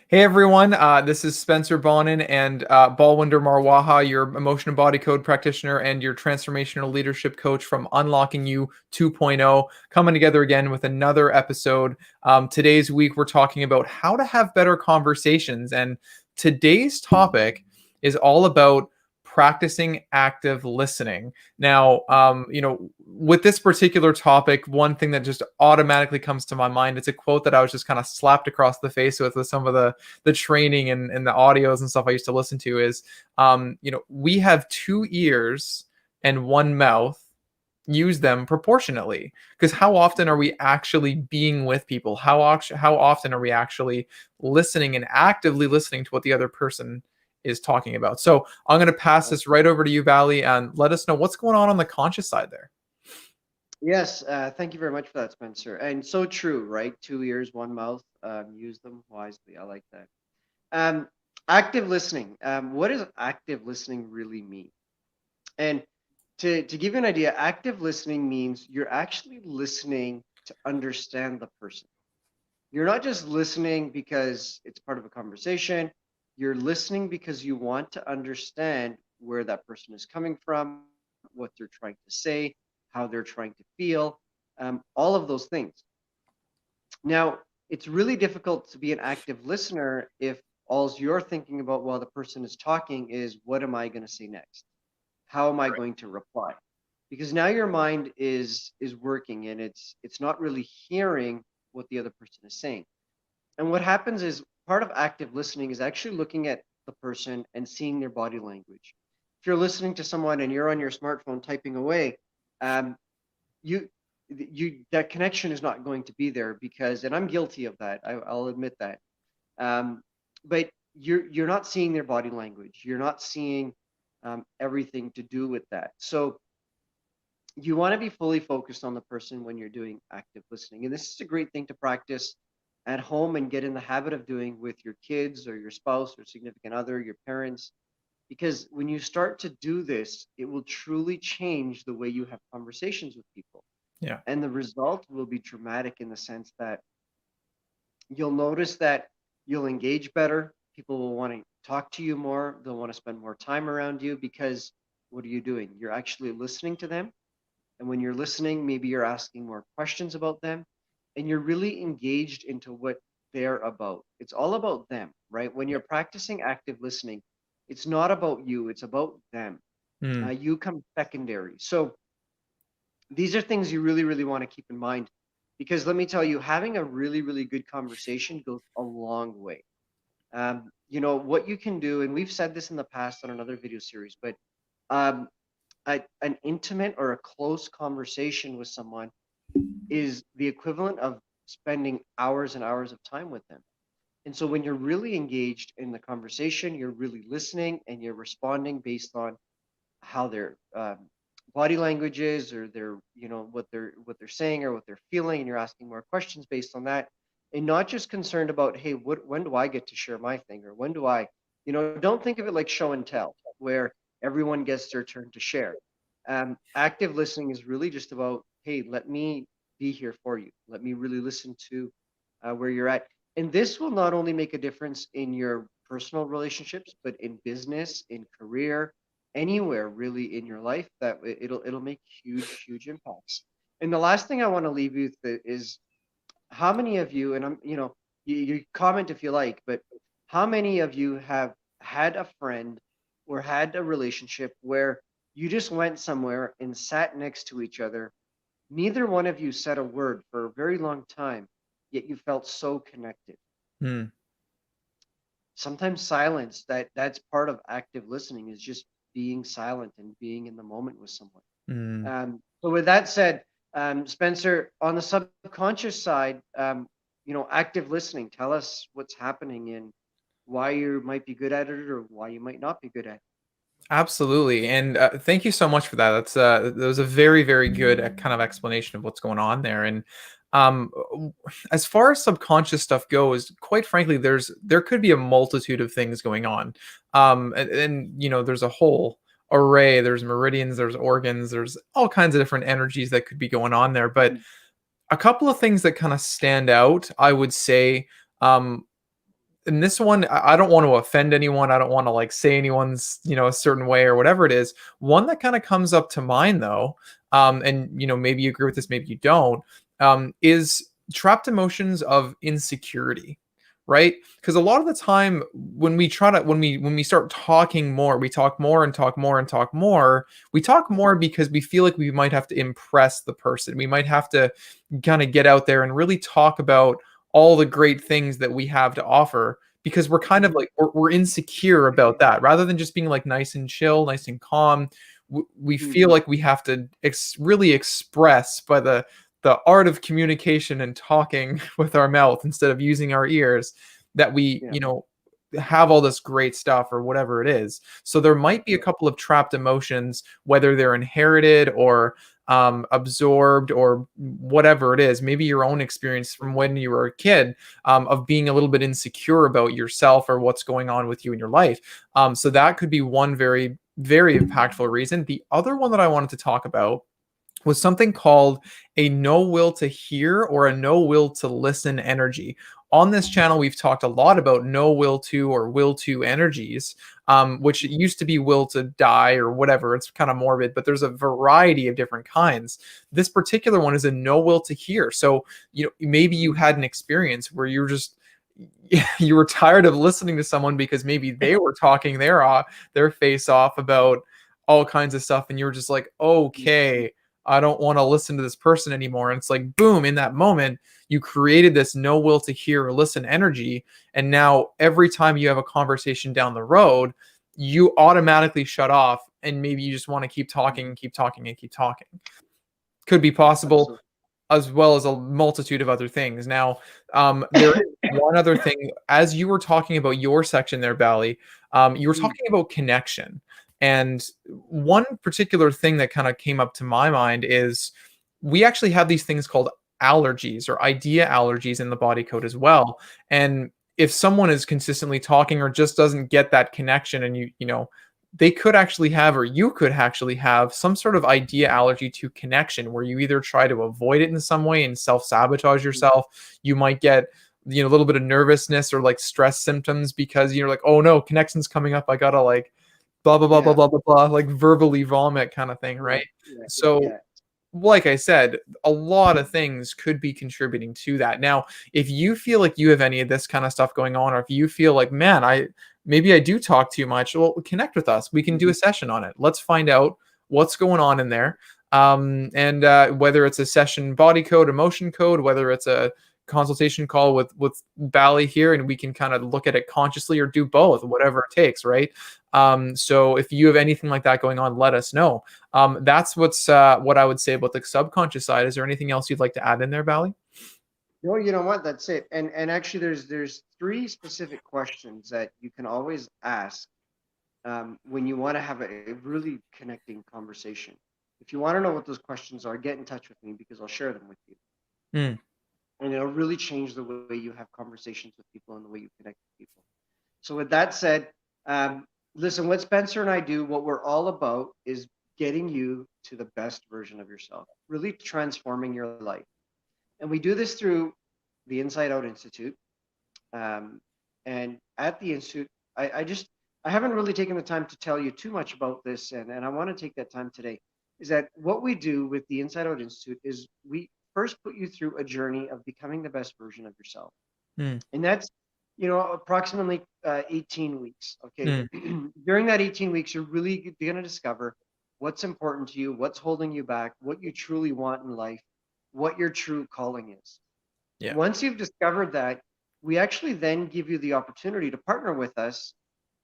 Hey everyone, this is Spencer Bonin and Balwinder Marwaha, your emotion and body code practitioner and your transformational leadership coach from Unlocking You 2.0, coming together again with another episode. Today's week, we're talking about how to have better conversations, and today's topic is all about practicing active listening. Now, with this particular topic, one thing that just automatically comes to my mind, it's a quote that I was just kind of slapped across the face with some of the training and the audios and stuff I used to listen to is, we have two ears and one mouth. Use them proportionately, because how often are we actually being with people? How often are we actually listening and actively listening to what the other person is talking about? So I'm going to pass this right over to you, Valley, and let us know what's going on the conscious side there. Yes, thank you very much for that, Spencer. And so true, right? Two ears, one mouth. Use them wisely. I like that. Um, Active listening. What does active listening really mean? And to give you an idea, active listening means you're actually listening to understand the person. You're not just listening because it's part of a conversation. You're listening because you want to understand where that person is coming from, what they're trying to say, how they're trying to feel, all of those things. Now, it's really difficult to be an active listener if all you're thinking about while the person is talking is, what am I going to say next? How am I Right. going to reply? Because now your mind is working and it's not really hearing what the other person is saying. And what happens is part of active listening is actually looking at the person and seeing their body language. If you're listening to someone and you're on your smartphone typing away, um, you that connection is not going to be there because, and I'm guilty of that. I'll admit that. Um, but you're not seeing their body language. You're not seeing everything to do with that. So you want to be fully focused on the person when you're doing active listening. And this is a great thing to practice at home and get in the habit of doing with your kids or your spouse or significant other, your parents. Because when you start to do this, it will truly change the way you have conversations with people. Yeah. And the result will be dramatic in the sense that you'll notice that you'll engage better. People will want to talk to you more. They'll want to spend more time around you because what are you doing? You're actually listening to them, and when you're listening, maybe you're asking more questions about them and you're really engaged into what they're about. It's all about them, right? When you're practicing active listening, it's not about you, it's about them. Mm. You come secondary. So these are things you really, really want to keep in mind because let me tell you, having a really, really good conversation goes a long way. What you can do, and we've said this in the past on another video series, but um, an intimate or a close conversation with someone is the equivalent of spending hours and hours of time with them. And so when you're really engaged in the conversation, you're really listening and you're responding based on how their body language is or their, what they're saying or what they're feeling, and you're asking more questions based on that, and not just concerned about, hey, when do I get to share my thing or when do I, don't think of it like show and tell where everyone gets their turn to share. Active listening is really just about, hey, let me be here for you. Let me really listen to where you're at. And this will not only make a difference in your personal relationships, but in business, in career, anywhere really in your life, that it'll make huge, huge impacts. And the last thing I want to leave you with is how many of you, and you comment if you like, but how many of you have had a friend or had a relationship where you just went somewhere and sat next to each other? Neither one of you said a word for a very long time, yet you felt so connected. Mm. Sometimes silence, that's part of active listening, is just being silent and being in the moment with someone. Mm. So with that said, Spencer, on the subconscious side, active listening, tell us what's happening and why you might be good at it or why you might not be good at it. Absolutely, and thank you so much for that. That was a very, very good kind of explanation of what's going on there. And as far as subconscious stuff goes, quite frankly, there could be a multitude of things going on, and there's a whole array. There's meridians, there's organs, there's all kinds of different energies that could be going on there. But Mm. a couple of things that kind of stand out, I would say. Um, in this one, I don't want to offend anyone. I don't want to like say anyone's, a certain way or whatever it is. One that kind of comes up to mind though, and maybe you agree with this, maybe you don't, is trapped emotions of insecurity, right? Because a lot of the time when we try to when we start talking more, we talk more and talk more and talk more. We talk more because we feel like we might have to impress the person. We might have to kind of get out there and really talk about all the great things that we have to offer because we're kind of like we're insecure about that rather than just being like nice and chill, nice and calm. We feel Mhm. like we have to really express by the art of communication and talking with our mouth instead of using our ears that we Yeah. have all this great stuff or whatever it is. So there might be a Yeah. couple of trapped emotions, whether they're inherited or absorbed or whatever it is, maybe your own experience from when you were a kid, of being a little bit insecure about yourself or what's going on with you in your life. So that could be one very, very impactful reason. The other one that I wanted to talk about was something called a no will to hear or a no will to listen energy. On this channel, we've talked a lot about no will to or will to energies, which Mhm. used to be will to die or whatever. It's kind of morbid, but there's a variety of different kinds. This particular one is a no will to hear. So, maybe you had an experience where you're just you were tired of listening to someone because maybe they were talking their face off about all kinds of stuff and you were just like, okay, I don't want to listen to this person anymore. And it's like, boom, in that moment, you created this no will to hear or listen energy. And now every time you have a conversation down the road, you automatically shut off and maybe you just want to keep talking and keep talking and keep talking. Could be possible, Absolutely. as well as a multitude of other things. Now, there is one other thing. As you were talking about your section there, Bally, you were Mm. talking about connection. And one particular thing that kind of came up to my mind is we actually have these things called allergies or idea allergies in the body code as well. And if someone is consistently talking or just doesn't get that connection and they could actually have, or you could actually have some sort of idea allergy to connection where you either try to avoid it in some way and self-sabotage Mhm. yourself. You might get, a little bit of nervousness or like stress symptoms because you're like, oh no, connection's coming up. I gotta like blah blah blah blah Yeah. blah blah blah, like verbally vomit kind of thing, Yeah. right? Yeah. Yeah. So Yeah. like I said, a lot of things could be contributing to that. Now, if you feel like you have any of this kind of stuff going on, or if you feel like, man, maybe I do talk too much, well, connect with us. We can do a session on it. Let's find out what's going on in there. And whether it's a session body code, emotion code, whether it's a consultation call with Bally here, and we can kind of look at it consciously or do both, whatever it takes, right? So if you have anything like that going on, let us know. That's what I would say about the subconscious side. Is there anything else you'd like to add in there, Bally? No, you know what? That's it. And actually, there's three specific questions that you can always ask when you want to have a really connecting conversation. If you want to know what those questions are, get in touch with me because I'll share them with you, Mm, and it'll really change the way you have conversations with people and the way you connect with people. So, with that said, um, listen, what Spencer and I do, what we're all about is getting you to the best version of yourself, really transforming your life. And we do this through the Inside Out Institute. Um, and at the Institute, I just, I haven't really taken the time to tell you too much about this, and I want to take that time today. Is that what we do with the Inside Out Institute is we first put you through a journey of becoming the best version of yourself. mm, And that's, approximately 18 weeks. Okay. mm. During that 18 weeks, you're really going to discover what's important to you, what's holding you back, what you truly want in life, what your true calling is. Yeah. Once you've discovered that, we actually then give you the opportunity to partner with us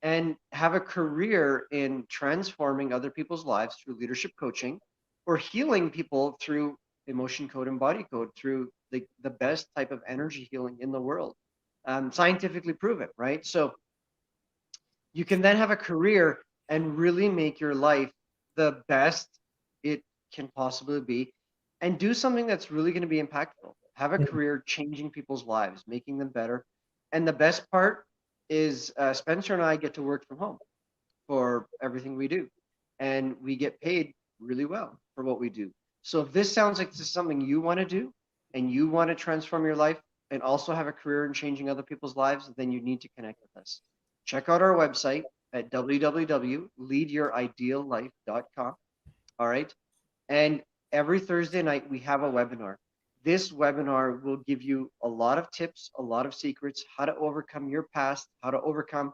and have a career in transforming other people's lives through leadership coaching or healing people through emotion code and body code through the best type of energy healing in the world. Scientifically proven, right? So you can then have a career and really make your life the best it can possibly be and do something that's really going to be impactful. Have a Mm, career changing people's lives, making them better. And the best part is Spencer and I get to work from home for everything we do. And we get paid really well for what we do. So if this sounds like this is something you want to do and you want to transform your life, and also have a career in changing other people's lives, then you need to connect with us. Check out our website at www.leadyourideallife.com. All right. And every Thursday night, we have a webinar. This webinar will give you a lot of tips, a lot of secrets, how to overcome your past, how to overcome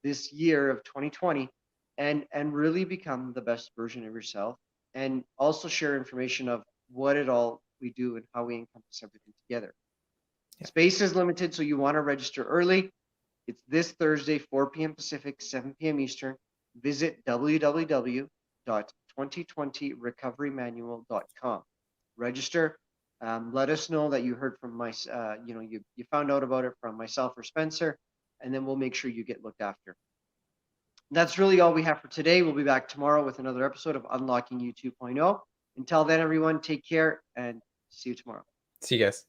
this year of 2020, and really become the best version of yourself, and also share information of what it all we do and how we encompass everything together. Yeah. Space is limited, so you want to register early. It's this Thursday, 4 p.m. Pacific, 7 p.m. Eastern. Visit www.2020recoverymanual.com. Register. Let us know that you heard from you found out about it from myself or Spencer, and then we'll make sure you get looked after. That's really all we have for today. We'll be back tomorrow with another episode of Unlocking You 2.0. Until then, everyone, take care and see you tomorrow. See you guys.